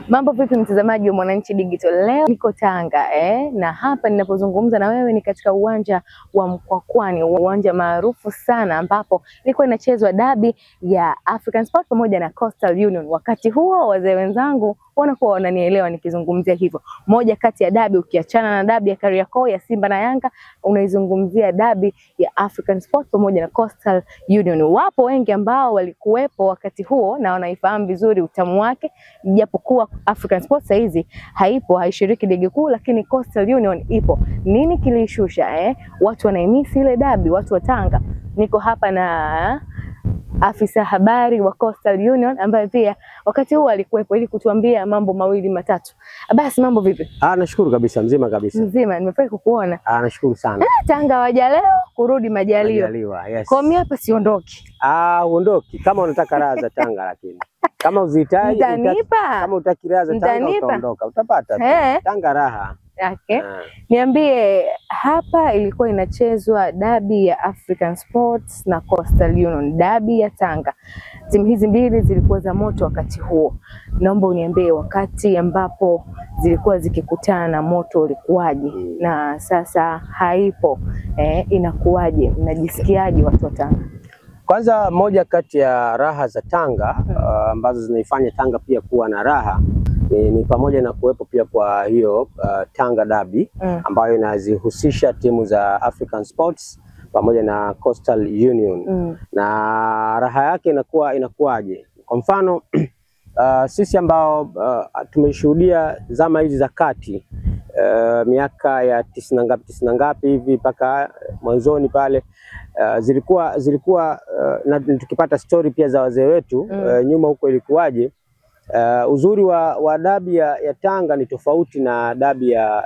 Mambo vipi mtazamaji wa Mwananchi Digital? Leo niko Tanga na hapa ninapozungumza na wewe ni katika uwanja wa Mkwakwani, uwanja maarufu sana ambapo ilikuwa inachezwa dabi ya African Sport pamoja na Coastal Union. Wakati huo wazee wenzangu wanakuwa wananielewa nikizungumzia hivyo. Moja kati ya dabi, ukiachana na dabi ya Kariakoo ya Simba na Yanga, unaizungumzia dabi ya African Sport pamoja na Coastal Union. Wapo wengi ambao walikuwepo wakati huo na wanaifahamu vizuri utamu wake, japokuwa African Sport saizi haipo, haishiriki ligi kuu, lakini Coastal Union ipo. Nini kilishusha watu wanaimisi ile dabi, watu wa Tanga? Niko hapa na afisa habari wa Coastal Union ambaye pia wakati huo alikuwepo ili kutuambia mambo mawili matatu. Basi mambo vipi? Nashukuru kabisa, mzima kabisa. Mzima, nimefurahi kukuona. Nashukuru sana. Tanga waja leo, kurudi majaliwa. Majaliwa, yes. Kwa mimi hapa siondoki. Uondoki kama unataka raha za Tanga lakini. Kama uzihitaji, kama utaki raha za Tanga utaondoka, utapata. Tanga raha. Okay. Niambie, hapa ilikuwa inachezwa dabi ya African Sports na Coastal Union, dabi ya Tanga. Timu hizi mbili zilikuwa za moto wakati huo. Naomba uniambie wakati ambapo zilikuwa zikikutana na moto ulikuwaje na sasa haipo, inakuwaje? Mnajisikiaje watu wa Tanga? Kwanza, moja kati ya raha za Tanga ambazo zinaifanya Tanga pia kuwa na raha ni pamoja na kuwepo pia kwa hiyo Tanga Derby ambayo inazihusisha timu za African Sports pamoja na Coastal Union. Na raha yake inakuwaje? Kwa mfano sisi ambao tumeshuhudia zama hizi za kati, miaka ya 90 ngapi hivi mpaka mwanzoni pale, zilikuwa na tukipata story pia za wazee wetu nyuma huko ilikuwaje. Uzuri wa dabi ya Tanga ni tofauti na dabi ya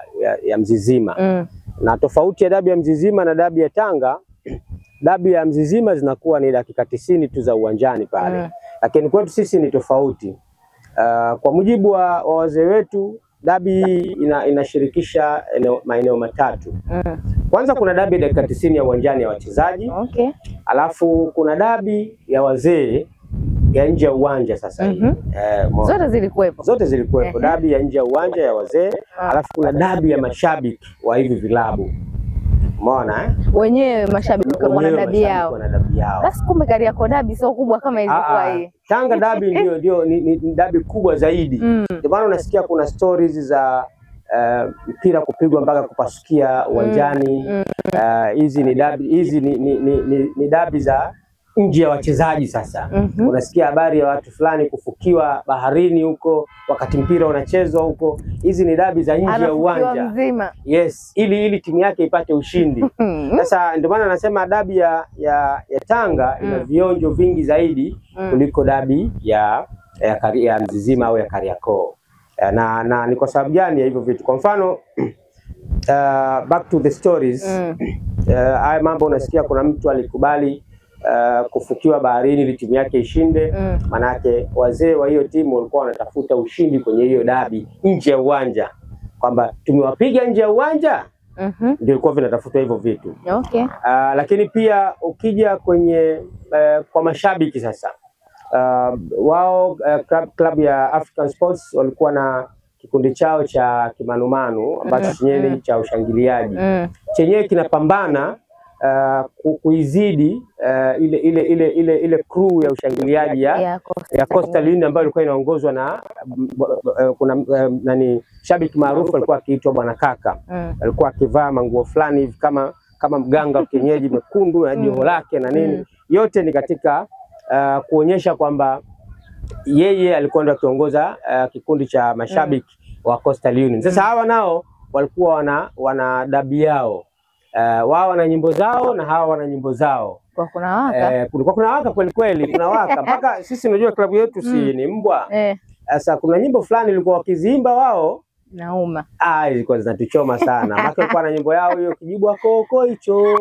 Mzizima. Na tofauti ya dabi ya Mzizima na dabi ya Tanga, dabi ya Mzizima zinakuwa ni dakika 90 tu za uwanjani pale. Lakini kwetu sisi ni tofauti. Kwa mujibu wa wazee wetu, dabi inashirikisha maeneo matatu. Kwanza kuna dabi ya dakika 90 ya uwanjani ya wachezaji. Okay. Alafu kuna dabi ya wazee ya nje ya uwanja sasa hivi. Zote zilikuwepo. Zote zilikuwepo. Dabi ya nje ya uwanja ya wazee, alafu kuna dabi ya mashabiki wa hivi vilabu. Umeona Wenyewe mashabiki wana dabi yao. Basi kumbe Kariakoo dabi sio kubwa kama ilivyokuwa hii. Tanga dabi ndio ni dabi kubwa zaidi. Ndio maana unasikia kuna stories za mpira kupigwa mpaka kupasukia uwanjani. Hizi ni dabi za nje ya wachezaji sasa. Unasikia habari ya watu fulani kufukiwa baharini huko wakati mpira unachezwa huko. Hizi ni dabi za nje ya uwanja. Mzima. Yes, ili timu yake ipate ushindi. Sasa ndio maana nasema dabi ya Tanga ina vionjo vingi zaidi kuliko dabi ya Mzizima au ya Kariakoo. Na ni kwa sababu gani ya hivyo vitu? Kwa mfano back to the stories. Haya mambo unasikia kuna mtu alikubali kufukiwa baharini ili timu yake ishinde. Manake wazee wa hiyo timu walikuwa wanatafuta ushindi kwenye hiyo dabi nje ya uwanja, kwamba tumewapiga nje ya uwanja. Ndio ilikuwa vinatafuta hivyo vitu. Okay. Lakini pia ukija kwenye kwa mashabiki sasa, wao club ya African Sports walikuwa na kikundi chao cha kimanumanu ambacho chenyewe cha ushangiliaji. Chenyewe kinapambana kuizidi ile crew ya ushangiliaji ya Coastal Union ambayo ilikuwa inaongozwa na kuna shabiki maarufu alikuwa akiitwa Bwana Kaka. Alikuwa akivaa manguo fulani hivi kama mganga wa kienyeji, mekundu na joho lake na nini. Yote ni katika kuonyesha kwamba yeye alikuwa ndo akiongoza kikundi cha mashabiki wa Coastal Union. Sasa hawa nao walikuwa wana dabi yao. Wao wana nyimbo zao na hawa wana nyimbo zao. Kulikuwa kuna waka kweli kuna waka. Mpaka sisi unajua klabu yetu si ni mbwa. Sasa kuna nyimbo fulani ilikuwa wakiziimba wao nauma. Ilikuwa zinatuchoma sana. Mpaka walikuwa na nyimbo yao hiyo, kijibwa koko hicho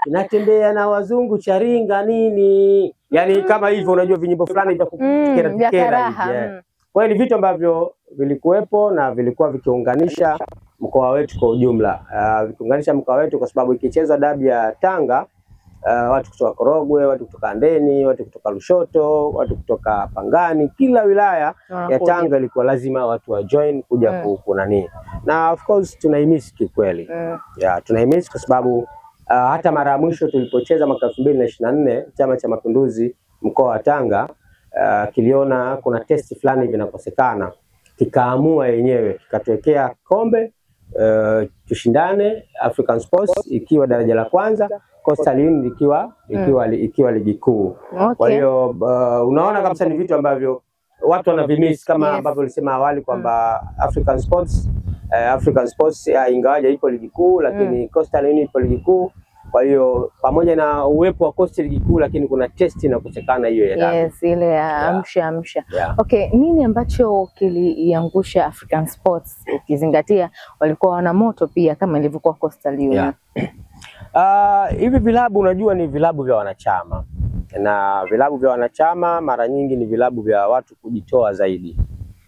inatembea na wazungu charinga nini. Yaani kama hivyo unajua vinyimbo fulani vya kukera. Kwa hiyo ni vitu ambavyo vilikuwepo na vilikuwa vikiunganisha mkoa wetu kwa ujumla. Vikiunganisha mkoa wetu kwa sababu ikichezwa dabi ya Tanga watu kutoka Korogwe, watu kutoka Handeni, watu kutoka Lushoto, watu kutoka Pangani, kila wilaya ya Tanga ilikuwa lazima watu wa join kuja kunani. Na of course tunaimiss kikweli. Tunaimiss kwa sababu hata mara ya mwisho tulipocheza mwaka 2024 Chama cha Mapinduzi mkoa wa Tanga kiliona kuna testi fulani vinakosekana, kikaamua yenyewe kikatuwekea kombe tushindane African Sports ikiwa daraja la kwanza, Coastal Union ikiwa ligi kuu. Kwa hiyo unaona kabisa ni vitu ambavyo watu wanavimiss kama ambavyo ulisema awali kwamba African Sports ingawaje ipo ligi kuu lakini Coastal Union ipo ligi kuu. Kwa hiyo pamoja na uwepo wa Coastal ligi kuu lakini kuna test inakosekana hiyo ya dabi. Yes, ile ya amsha. Okay, nini ambacho kiliangusha African Sports ukizingatia walikuwa wana moto pia kama ilivyokuwa Coastal Union? Hivi vilabu unajua ni vilabu vya wanachama. Na vilabu vya wanachama mara nyingi ni vilabu vya watu kujitoa zaidi.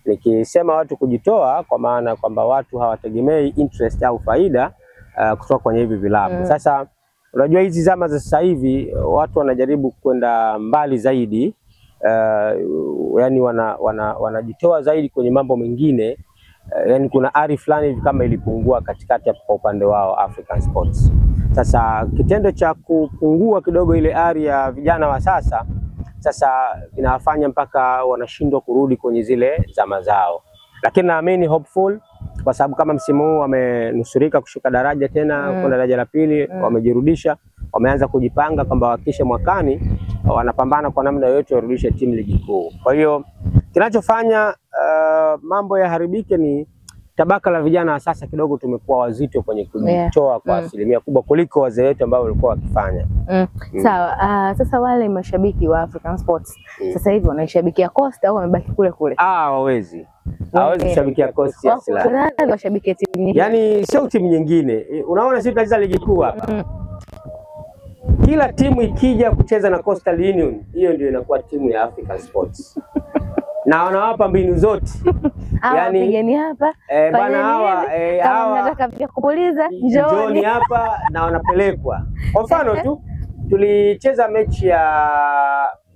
Nikisema watu kujitoa kwa maana kwamba watu hawategemei interest au faida kutoka kwenye hivi vilabu. Sasa unajua hizi zama za sasa hivi watu wanajaribu kwenda mbali zaidi, yani wanajitoa zaidi kwenye mambo mengine, yani kuna ari fulani kama ilipungua katikati kwa upande wao African Sports. Sasa kitendo cha kupungua kidogo ile ari ya vijana wa sasa inawafanya mpaka wanashindwa kurudi kwenye zile zama zao. Lakini naamini hopeful kwa sababu kama msimu huu wamenusurika kushuka daraja tena kwenda daraja la pili, wamejirudisha, wameanza kujipanga kwamba wakisha mwakani wanapambana kwa namna yoyote warudishe timu ligi kuu. Kwa hiyo kinachofanya mambo yaharibike ni tabaka la vijana wa sasa kidogo tumekuwa wazito kwenye kujitoa kwa asilimia kubwa kuliko wazee wetu ambao walikuwa wakifanya. Sawa, sasa wale mashabiki wa African Sports sasa hivi wanaishabikia Coast au wamebaki kule kule? Hawezi kushabikia Coast ya Silaa. Washabikia timu nyingine. Yaani sio timu nyingine. Unaona sisi tunacheza ligi kuu hapa. Kila timu ikija kucheza na Coastal Union, hiyo ndio inakuwa timu ya African Sports. Na wanawapa mbinu zote. Yani pigeni hapa. Bwana hawa nataka pia kupuliza, njooni hapa na wanapelekwa. Kwa mfano tu tulicheza mechi ya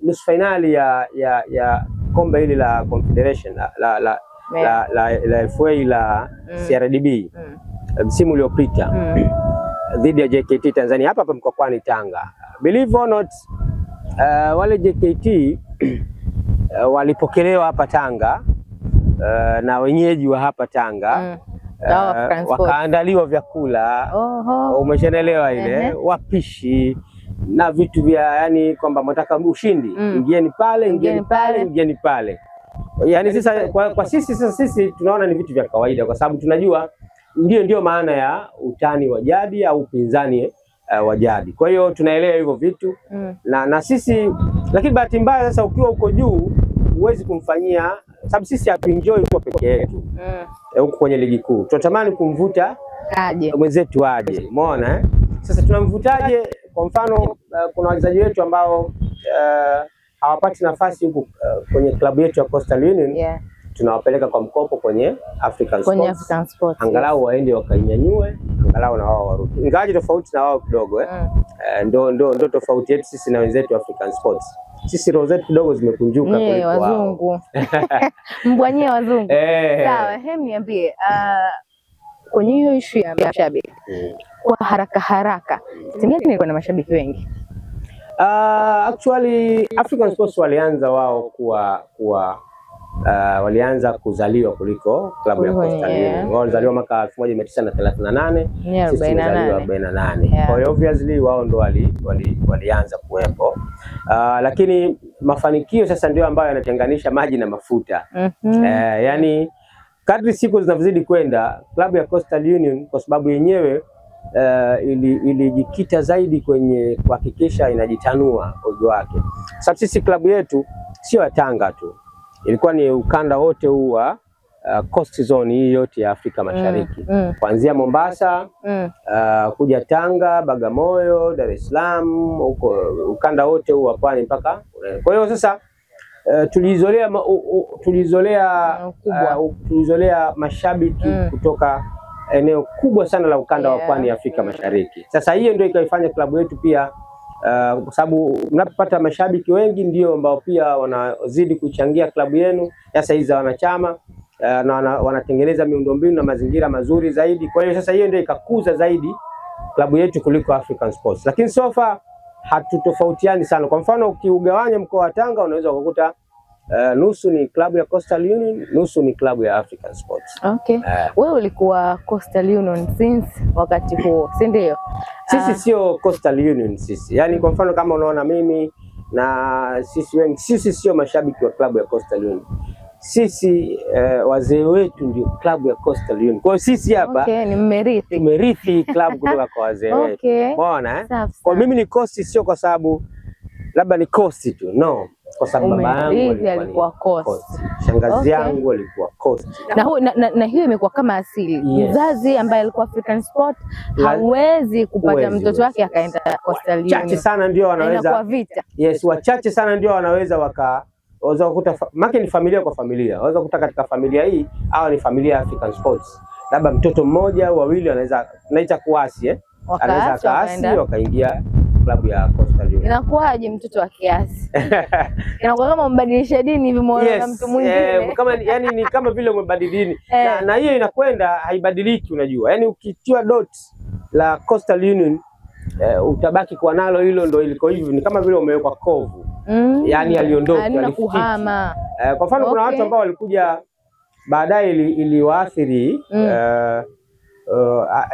nusu finali ya kombe hili la Confederation la FA la CRDB msimu uliopita dhidi ya JKT Tanzania hapa Mkwakwani Tanga. Believe or not, wale JKT walipokelewa hapa Tanga na wenyeji wa hapa Tanga, wakaandaliwa vyakula, umeshaelewa ile wapishi na vitu vya yani kwamba mtaka ushindi, ingieni pale. Yani sasa kwa sisi tunaona ni vitu vya kawaida kwa sababu tunajua ndio maana ya utani wa jadi au upinzani wa jadi. Kwa hiyo tunaelewa hivyo vitu na sisi, lakini bahati mbaya sasa ukiwa uko juu huwezi kumfanyia, sababu sisi hatuenjoy kwa peke yetu huko kwenye ligi kuu. Tunatamani kumvuta aje mwenzetu aje, umeona Sasa tunamvutaje? Kwa mfano kuna wachezaji wetu ambao hawapati nafasi huko kwenye klabu yetu ya Coastal Union, tunawapeleka kwa mkopo kwenye African Sports. Angalau waende wakainyanyue, angalau na wao warudi. Ingawaje tofauti na wao kidogo ndo tofauti yetu sisi na wenzetu African Sports. Sisi roho zetu kidogo zimekunjuka kuliko wazungu. Mbwanyie wazungu. Sawa, niambie kwenye hiyo issue ya mashabiki. Kwa haraka timu yake ilikuwa na mashabiki wengi. Actually African Sports walianza wao walianza kuzaliwa kuliko klabu ya Coastal Union. Wao walizaliwa mwaka 1938, sisi tulizaliwa 48. Kwa hiyo obviously wao ndo walianza kuwepo. Lakini mafanikio sasa ndio ambayo yanatenganisha maji na mafuta. Yani kadri siku zinazozidi kwenda, klabu ya Coastal Union kwa sababu yenyewe ilijikita zaidi kwenye kuhakikisha inajitanua uwezo wake. Sababu sisi klabu yetu sio ya Tanga tu, ilikuwa ni ukanda wote huu wa coast zone hii yote ya Afrika Mashariki. Kuanzia Mombasa, kuja Tanga, Bagamoyo, Dar es Salaam, huko ukanda wote huu wa pwani mpaka. Kwa hiyo sasa tulizolea mashabiki kutoka eneo kubwa sana la ukanda wa pwani ya Afrika Mashariki. Sasa hiyo ndio ikaifanya klabu yetu pia kwa sababu mnapopata mashabiki wengi ndio ambao pia wanazidi kuchangia klabu yenu sasa hizi za wanachama, na wanatengeneza miundombinu na mazingira mazuri zaidi. Kwa hiyo sasa hiyo ndio ikakuza zaidi klabu yetu kuliko African Sports. Lakini so far hatutofautiani sana. Kwa mfano ukiugawanya mkoa wa Tanga unaweza kukuta nusu ni klabu ya Coastal Union, nusu ni klabu ya African Sports. Okay. Wewe ulikuwa Coastal Union since wakati huo, si ndio? Sisi sio Coastal Union sisi. Yaani kwa mfano kama unaona mimi na sisi wengi, sisi sio mashabiki wa klabu ya Coastal Union. Sisi wazee wetu ndio klabu ya Coastal Union. Kwa hiyo sisi hapa ni mmerithi. Tumerithi klabu kutoka kwa wazee wetu. Umeona Kwa mimi ni Coast sio kwa sababu labda ni Coast tu. No. Kwa sababu baba yangu alikuwa Coast. Shangazi yangu alikuwa Coast. Na hiyo imekuwa kama asili. Mzazi ambaye alikuwa African Sport hawezi kupata mtoto wake akaenda Coastal Union. Wachache sana ndio wanaweza. Kwa vita. Yes, wachache sana ndio wanaweza waweza kukuta maki ni familia kwa familia. Waweza kukuta katika familia hii au ni familia ya African Sports. Labda mtoto mmoja au wawili anaweza naita kuasi anaweza kaasi wakaingia klabu ya Coastal Union. Inakuwaje mtoto wa kiasi? Inakuwa kama mbadilisha dini hivi muone na mtu mwingine. Kama yani ni kama vile umebadili dini. Na hiyo inakwenda haibadiliki unajua. Yani ukitiwa dot la Coastal Union utabaki kwa nalo hilo ndio iliko hivyo, ni kama vile umewekwa kovu. Yani aliondoka kuhama. Kwa mfano kuna watu ambao walikuja baadaye iliwaathiri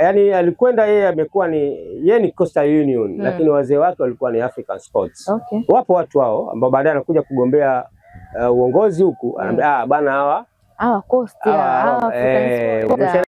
yani alikwenda yeye amekuwa ni Coastal Union lakini wazee wake walikuwa ni African Sports. Wapo watu hao ambao baadaye anakuja kugombea uongozi huku anambia bana hawa Coast African Sports.